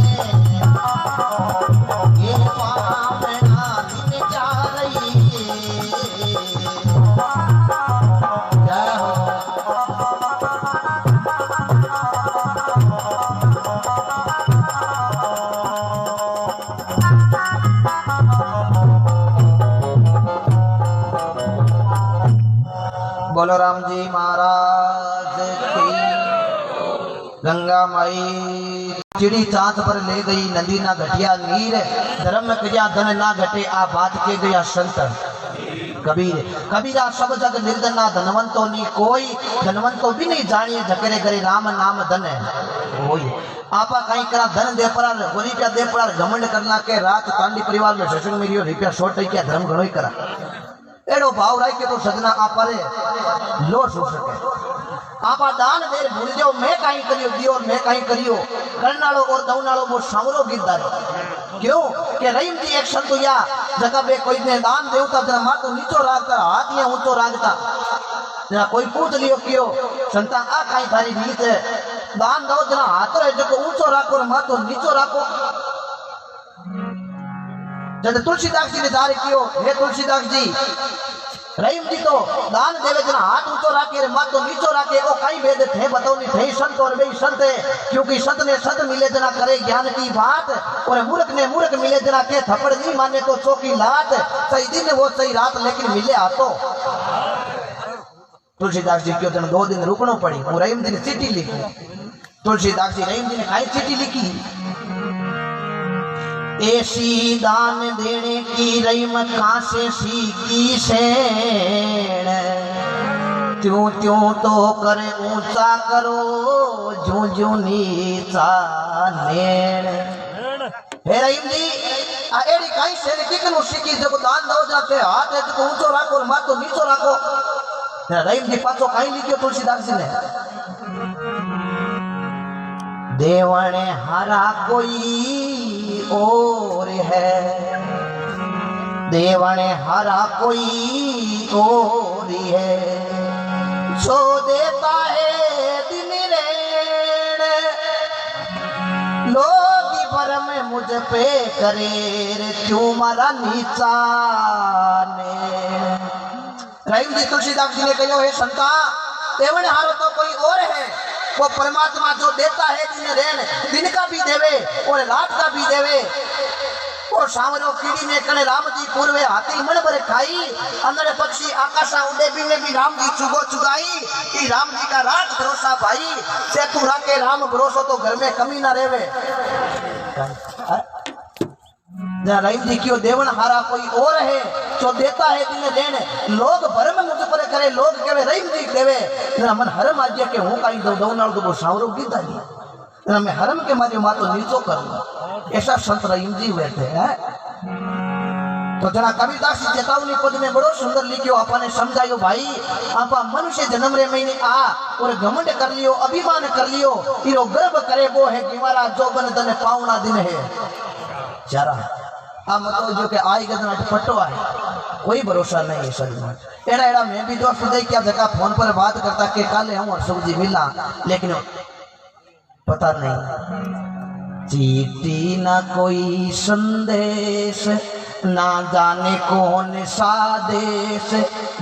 ये पावना दिन चारई जय हो बोलो राम जी महाराज की गंगा माई चिड़ी चांद पर ले गई नदी ना घटिया नीर धर्म क्रिया धन ना घटे आ बात के गया संत कबीर कबीरा सब जग निर्धना धनवंतो नी कोई धनवंतो भी नहीं जानिए झकरे करे राम नाम धन होई आपा कहीं करा धन दे पड़ा रुपया दे पड़ा घमंड करना के रात तांडी परिवार में सत्संग में रियो रुपया शोट क्या धर्म घणो ही करा एड़ो भाव राय के तो सजना आपरे लो सो सके आपा दान देर भूल जाओ मैं कहीं करियो दियो मैं कहीं करियो करनालो और दौनालो वो सावरो गीतदारो क्यों के रहीम जी एक संत या जगह पे कोई ने दान देवता जरा मातो नीचो राखता हाथ या ऊंचो राखता जरा कोई पूछ लियो क्यों संता आ कहीं थारी रीत है दान दो जरा हाथ रे जो ऊंचो राखो और मातो नीचो राखो जब तुलसीदास जी ने दार कियो हे तुलसीदास जी रहीम जी तो दान देवे जना हाथ ऊंचो राखे रे मातो नीचो राखे ओ कई भेद थे बताओ नहीं थे संत और वे संत है क्योंकि संत ने संत मिले जना करे ज्ञान की बात और मूर्ख ने मूर्ख मिले जना के थप्पड़ नहीं माने तो चौकी लात सही दिन वो सही रात लेकिन मिले हाथों तुलसीदास जी क्यों जन 2 दिन रुकनो पड़ी वो रहीम जी ने चिट्ठी लिखी तुलसीदास जी रहीम जी ने खाई चिट्ठी लिखी, ऐसी दान देने की रहीम कांसे सीखी शेण, त्यों त्यों तो करे ऊंचा करो जू जू नीचा नेण। हे रहीम जी आ एड़ी काई शेण किकनु सीखी जो दान दो जाते हाथ है तो ऊंचो राखो और माथो नीचो राखो। रहीम जी पाछो काई लिखियो तुलसीदास जी ने, देवण हरा कोई और है, देवण हरा कोई और है, सो देता है दिन रेण, लोग भरम मुझ पे करे रे क्यों मारा नीचा ने। रहीम जी तुलसीदास जी ने कहो, हे संता देवण हारो तो कोई और है, वो परमात्मा जो देता है दिन रेण, दिन का भी देवे और रात का भी देवे। और सांवरो कीड़ी ने कने राम जी पूर्वे हाथी मन भर खाई, अंदर पक्षी आकाशा उड़े भी राम जी चुगो चुगाई। ई राम जी का रात भरोसा भाई, से तू राखे राम भरोसा तो घर में कमी ना रेवे। रहीम जी क्यों देवन हारा कोई और है, जो देता है दिन रेण, लोग भरम मुझ पर करे, लोग कहे रहीम जी देवे, जरा मन हरम आजे के हूं काई दो दो नाल तो सांवरो कीधा जी, जरा मैं हरम के मारे मातो नीचो करूंगा। ऐसा संत रहीम जी बैठे हैं। तो जना कबीरदास जी चेतावनी पद में बड़ो सुंदर लिखियो, आपने समझायो भाई आपा मनुष्य जन्म रे महीने आ और घमंड कर लियो, अभिमान कर लियो, इरो गर्व करे वो है गिवारा जो बन दन पावना दिन है। जरा आ मतलब जो के आई गदना पट्टो है, कोई भरोसा नहीं है शरीर में। एड़ा एड़ा मैं भी दोस्त देख क्या जगह फोन पर बात करता के काले हूं और सब्जी मिला, लेकिन पता नहीं चिट्ठी ना कोई संदेश, ना जाने कौन सा देश,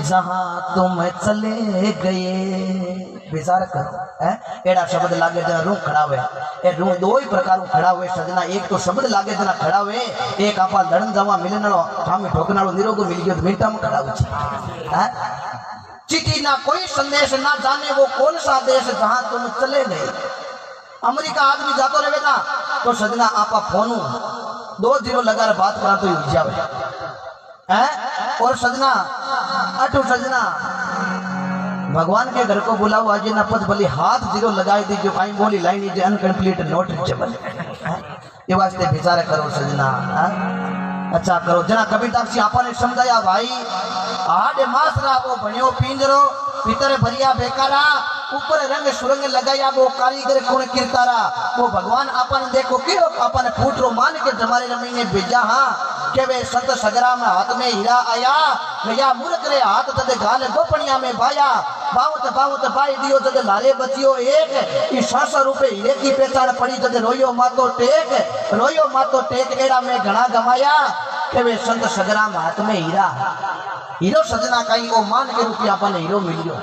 जहां तुम चले गए। विचार करो है, एड़ा शब्द लागे जना रू खड़ा हुए, ए रू दो ही प्रकार खड़ा हुए सजना, एक तो शब्द लागे जना खड़ा हुए, एक आपा लड़न जवा मिलनालो ठामी ठोकनालो निरोगो मिल गयो मिनटा में खड़ा हुए है। चिट्ठी ना कोई संदेश, ना जाने वो कौन सा देश, जहां तुम चले गए। अमेरिका आदमी जातो रहे ना तो सजना आपा फोनू 2 0 लगा बात करा तो युग जावे है। और सजना अटू सजना भगवान के घर को बुलाओ आज ना पद भली हाथ 0 लगाई दी जो आई बोली line is uncomplete not reachable, ये वास्ते विचार करो सजना है? अच्छा करो। जना कबीरदास जी आपा ने समझाया भाई, आडे मासरा वो बनियो पिंजरो, भीतर भरिया बेकारा, ऊपर रंग सुरंग लगाया वो कारीगर कौन किरतारा। वो भगवान अपन देखो किरो अपन फूटरो मान के जमाने महीने भेजा। हाँ के वे संत सगरा में हाथ में हीरा आया, भैया मूर्ख रे हाथ तद गाल गोपनिया में बाया, बावत बावत बाई दियो जद लारे बचियो एक, ई 600 रुपए हीरे की पहचान पड़ी जद रोयो मातो टेक, रोयो मातो टेक एड़ा में घना गमाया। के वे संत सगरा में हाथ में हीरा, हीरो सजना कहीं वो मान के रुपया अपन हीरो मिलियो।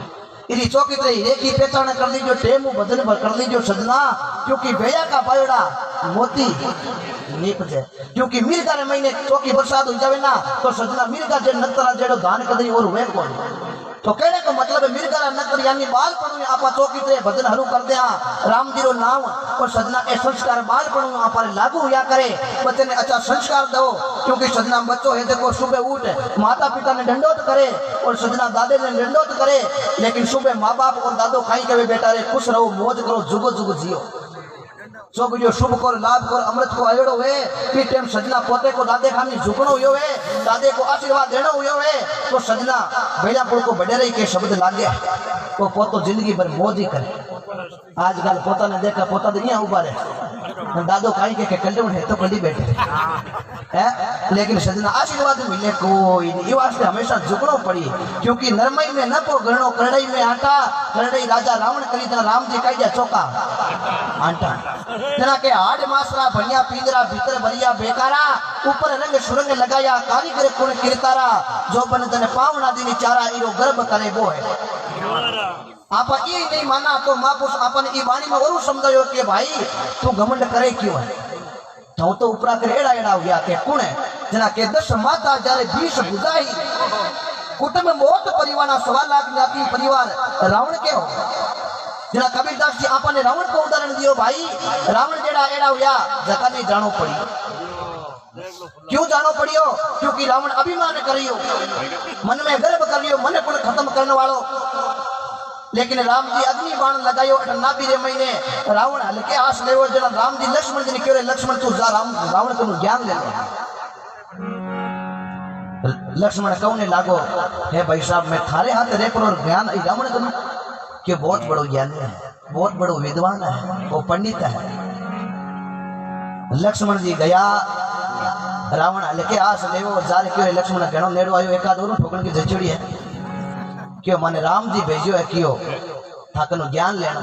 इरी चौकी ते हीरे की पहचान कर लीजिए, टेमू बदन पर कर लीजिए सजना, क्योंकि भैया का बयोड़ा मोती नीप जाए। क्योंकि मिर्गा रे महीने चौकी बरसात हो जावे ना तो सजना मिर्गा जे नतरा जेड़ो दान कदरी और वे कोन। तो कहने का मतलब है मिर्गा रा नतर यानी बाल पणु आपा चौकी ते भजन हरू कर दे राम जी रो नाम और सजना ए संस्कार बाल पणु आपा लागू हुआ करे। बच्चे ने अच्छा संस्कार दो, क्योंकि सजना बच्चों है देखो सुबह उठ माता पिता ने दंडोत करे और सजना दादे ने दंडोत करे, लेकिन सुबह माँ बाप और दादो खाई के बेटा रे खुश रहो मौज करो जुगो जुगो जियो। जो शुभ को लाभ को अमृत को आयोड़ो है कि टेम सजना पोते को दादे खानी झुकनो हुयो है, दादे को आशीर्वाद देनो हुयो है। तो सजना बेड़ा पुल को बड़े रही के शब्द लागे तो पोतो जिंदगी भर मौज ही करे। आजकल पोता ने देखा पोता दुनिया उबा रहे, दादो खाई के कंडे उठे तो कंडी बैठे है, लेकिन सजना आशीर्वाद मिले कोई नहीं। वास्ते हमेशा झुकनो पड़ी, क्योंकि नरमई में न को गणो करड़ई में आटा, करड़ई राजा रावण करी तना राम जी कही दिया चौका आटा। जना के हाड मासरा भनिया पिंजरा भीतर भरिया बेकारा, ऊपर रंग सुरंग लगाया कारीगर कुण किरतारा, जो बन तने पावना दीनी चारा इरो गर्भ करे वो है। आपा ये नहीं माना तो महापुरुष अपन ई वाणी में और समझायो कि भाई तू घमंड करे क्यों है। तो उपरा कर एड़ा एड़ा हो गया के कुण है जना के 10 माता जारे 20 बुझाई, कुटुंब मौत परिवार 1.25 लाख ज्ञाति परिवार रावण के हो। जना कबीरदास जी आपने रावण को उदाहरण दियो भाई रावण जेड़ा एड़ा हुआ जका नहीं जानो पड़ी क्यों जानो पड़ियो क्योंकि रावण अभिमान करियो मन में गर्व करियो मन को खत्म करने वालो लेकिन राम जी अग्नि बाण लगायो नाभि रे महीने रावण हल्के आस लेवो जना राम जी लक्ष्मण जी ने कहो लक्ष्मण तू जा रावण को ज्ञान ले ले लक्ष्मण कहने लागो हे भाई साहब मैं थारे हाथ रे पर ज्ञान रावण को कि बहुत बड़ो ज्ञानी है बहुत बड़ो विद्वान है वो पंडित है लक्ष्मण जी गया रावण हल्के आस लेवो जार क्यों लक्ष्मण घणो नेड़ो आयो एकाद और ठोकण की जचड़ी है क्यों माने राम जी भेजो है क्यों थाकनो ज्ञान लेना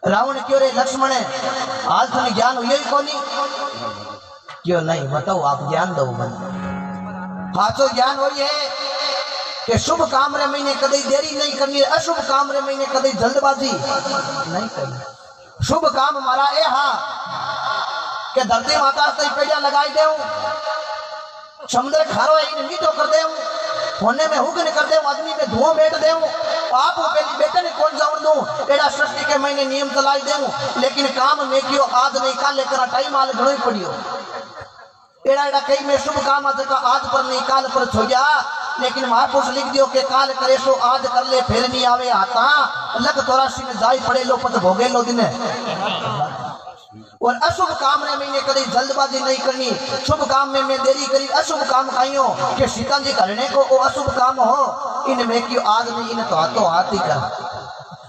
रावण क्यों रे लक्ष्मण आज तुम ज्ञान हुई ही कोनी क्यों नहीं बताओ आप ज्ञान दो मन हाचो ज्ञान हुई है कि शुभ काम रे महीने कदे देरी नहीं करनी अशुभ काम रे महीने कदे जल्दबाजी नहीं करनी शुभ काम हमारा ए हा कि धरती माता से पेड़ा लगाई देऊ समुद्र खारो है इन्हें मीठो कर देऊ होने में हुक्म कर देऊ अग्नि में धुआं बैठ देऊ आप पहली बेटे ने कौन जाऊं दूं एड़ा सृष्टि के महीने नियम चलाई देऊ लेकिन काम में क्यों आज नहीं काल लेकर टाइम आल घणो ही पड़ियो एड़ा एड़ा कई में शुभ काम आज पर नहीं काल पर छोड़ा लेकिन महापुरुष लिख दियो के काल करे सो आज कर ले फिर नहीं आवे आता लग 84 में जाई पड़े लो पत भोगे लो दिन और अशुभ काम में मैंने कभी जल्दबाजी नहीं करनी शुभ काम में मैं देरी करी अशुभ काम खाइयो कि सीता जी करने को वो अशुभ काम हो इनमें क्यों आज नहीं इन्हें तो हाथ ही कर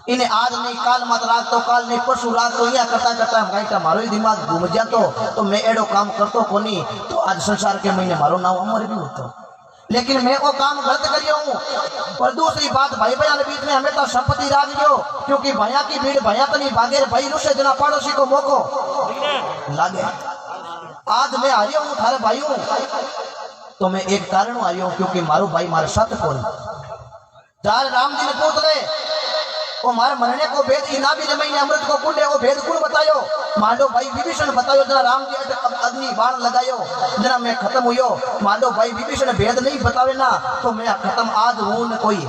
इन्हें आज नहीं काल मत रात तो काल नहीं परसों रात तो यहाँ करता करता भाई का मारो ही दिमाग घूम जातो तो मैं एडो काम करतो को नहीं तो आज संसार के महीने मारो नाम अमर भी होता लेकिन मैं वो काम गलत करियो हूँ और दूसरी बात भाई भैया बीच में हमेशा संपत्ति राज दियो क्योंकि भैया की भीड़ भैया तो नहीं भागे भाई रुसे जना पड़ोसी को मौको लागे आज मैं आ रही हूँ थारे भाई हूँ तो मैं एक कारण आ रही हूँ क्योंकि मारो भाई मारे साथ कौन चार राम जी ने पूछ ले वो मारे मरने को भेद ही ना भी महीने अमृत को कुंड है वो भेद कुण बतायो मांडो भाई विभीषण बतायो जना राम जी अग्नि बाण लगायो जना मैं खत्म हुयो मांडो भाई विभीषण भेद नहीं बतावे ना तो मैं खत्म आज हूं न कोई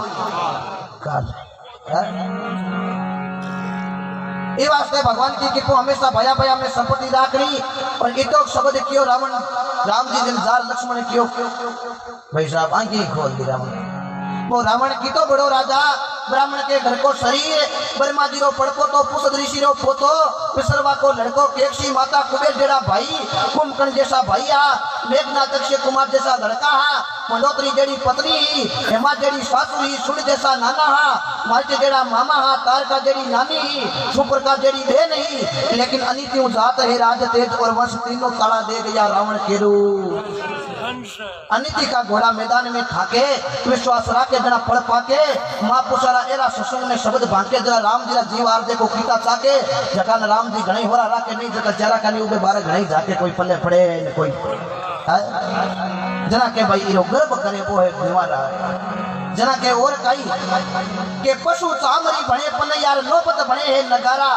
काल ये वास्ते भगवान की कृपा हमेशा भया भया में संपत्ति राखनी और इतो शब्द क्यों राम जी दिन जार लक्ष्मण क्यों भाई साहब आंखें खोल दी रावण वो रावण की तो बड़ो राजा ब्राह्मण के घर को शरीर ब्रह्मा जी रो पड़को तो पुष्ट ऋषि रो पोतो विसर्वा को लड़को केक्षी माता कुबेर जेड़ा भाई कुंभकर्ण जैसा भाई आ मेघनाथ अक्षय कुमार जैसा लड़का हा मंडोत्री जेड़ी पत्नी हेमा जेड़ी सासू ही सुन जैसा नाना हा मार्च जेड़ा मामा हा तारका जेड़ी नानी ही सुपर का जेड़ी बहन ही लेकिन अनिति जात है राज तेज और वंश तीनों ताला दे गया रावण केरू अनिति का घोड़ा मैदान में खाके विश्वास राके जना पढ़ पाके मां पुसारा एरा सत्संग में शब्द भांके जरा राम जी जीव आर देखो कीता चाके जका न राम जी घणी होरा राके नहीं जका जरा कानी उबे बारे घणी जाके कोई पल्ले पड़े न कोई जना के भाई इरो गर्व करे वो है निवारा जना के और काई के पशु चामरी बने पन यार नौबत बने है नगारा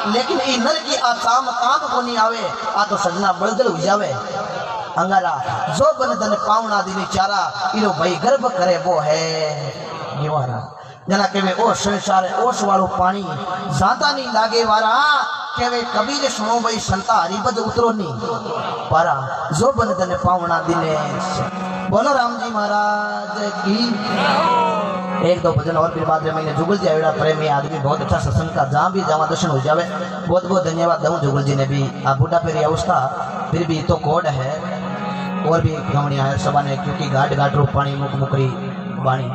लेकिन ई नर की आसाम काम को नहीं आवे आ तो सजना बड़दल हो जावे अंगारा जो बन दन पावना दिनी चारा इरो भाई गर्व करे वो है निवारा जना के वे ओ संसार ओस वालो पानी जाता नहीं लागे वारा के वे कबीर सुनो भाई संता हरिपद उतरो नहीं पारा जो बन दन पावना दिने बोलो राम जी महाराज की एक दो भजन और फिर बाद में मैंने जुगल जी आवेड़ा प्रेमी आदमी बहुत अच्छा सत्संग का जहाँ भी जहाँ दर्शन हो जावे बहुत बहुत धन्यवाद दूँ जुगल जी ने भी आप बूढ़ा पेरी अवस्था फिर भी तो कोड है और भी गमनिया है सभा ने क्योंकि घाट घाट रो पानी मुख मुकरी वाणी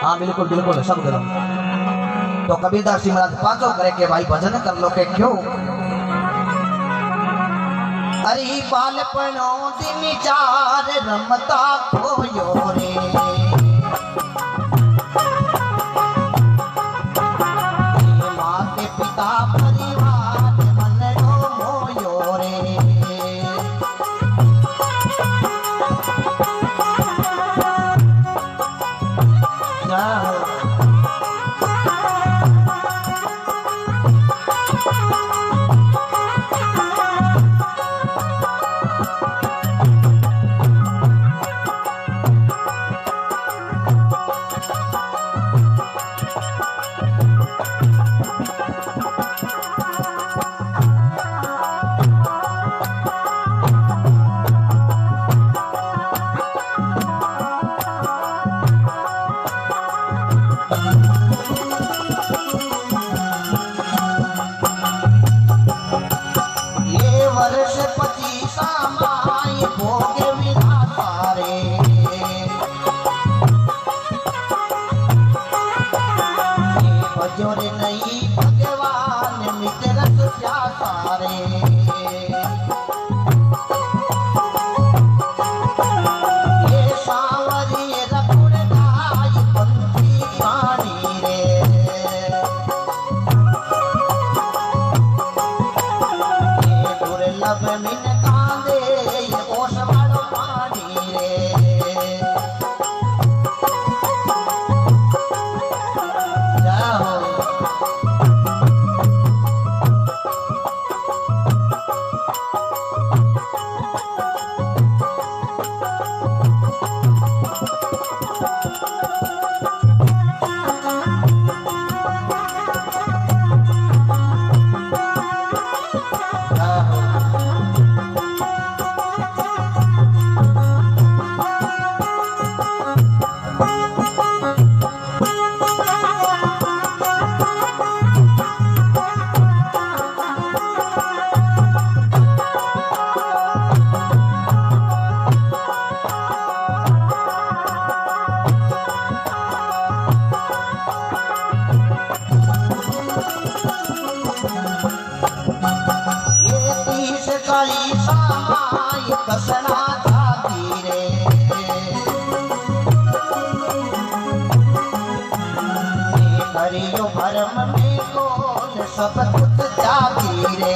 हाँ बिल्कुल बिल्कुल सब करो तो कबीरदास जी महाराज पाँचों करे के भाई भजन कर लो के क्यों अरे बालपनो दिन चार रमता खोयो रे माते पिता परिवार मन रो मोयो रे जोरे नहीं भगवान मित्रस प्यासा रे ये सावरी रकुड़ गाय पंथी पानी रे ये दुर्लभ मिन कांदे ये ओसवाड़ो पानी रे काली सामाई कसना जाती रे हरियो भरम में कौन सब कुछ जाती रे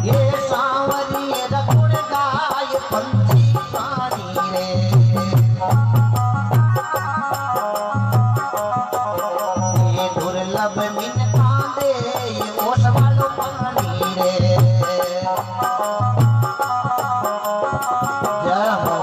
ये सांवरी रकुड़ गाय पंथी पानी रे दुर्लभ मिन कांदे ये ओसवाड़ो पानी रे जय हो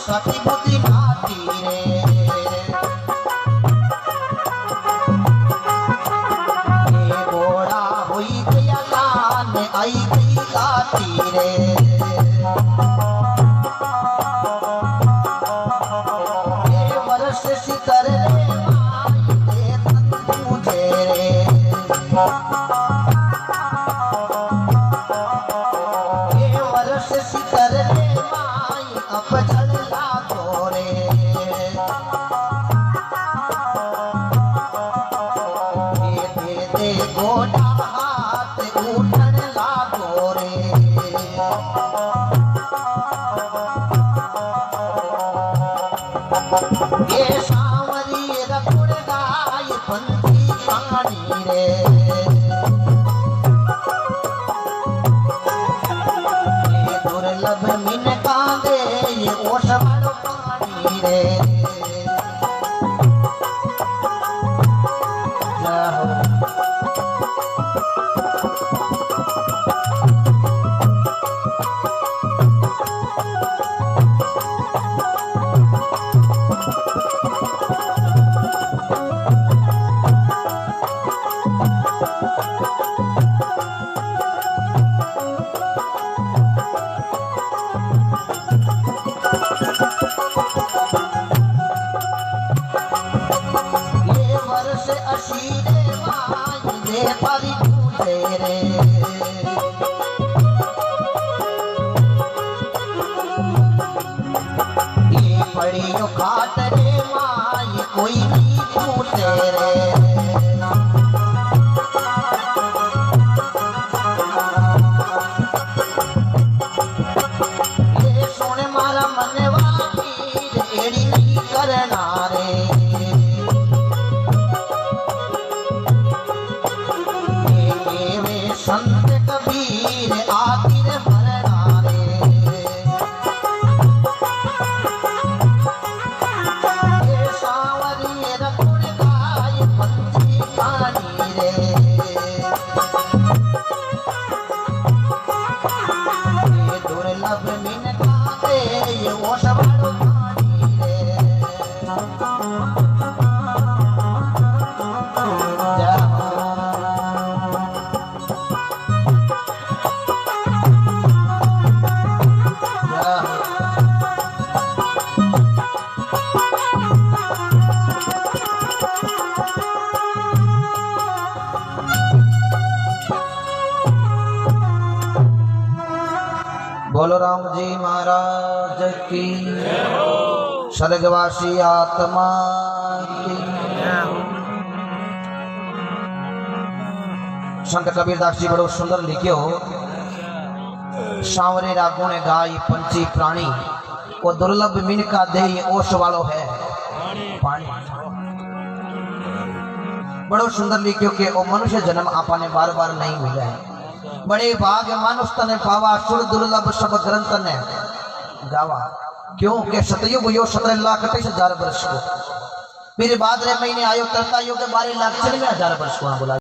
सती बुद्धि नाती रे ये घोड़ा हुई गया लान आई गई लाती रे ये वर्ष सितर रे माई दे तन मुझे रे ये वर्ष सितर रे माई अब जड़ला गोरे दे गोड़ा हाथ उठन लागो रे ये सांवरी रकुड़ गाय पंथी पानी रे ये दुर्लभ मिन कांदे ये ओसवाड़ो पानी रे ये वर्ष अशीरे माई दे परी पूजे रे ये पड़ियो खाट रे माई कोई नहीं पूछे रे ये सोने मारा मने राम जी महाराज की, स्वर्गवासी आत्मा की। संत कबीरदास जी बड़ो सुंदर लिखियो, सांवरे रागुण गाय पंची प्राणी, वो दुर्लभ मिन का देह ओश वालो है पानी। बड़ो सुंदर लिखियो के ओ मनुष्य जन्म आपने बार बार नहीं मिला है, बड़े भाग मानुष तने पावा, सुर दुर्लभ सब ग्रंथ ने गावा। क्यों के सतयुग यो 17,38,000 वर्ष को, फिर बाद रे महीने आयो करता यो के 12,96,000 वर्ष को बोला।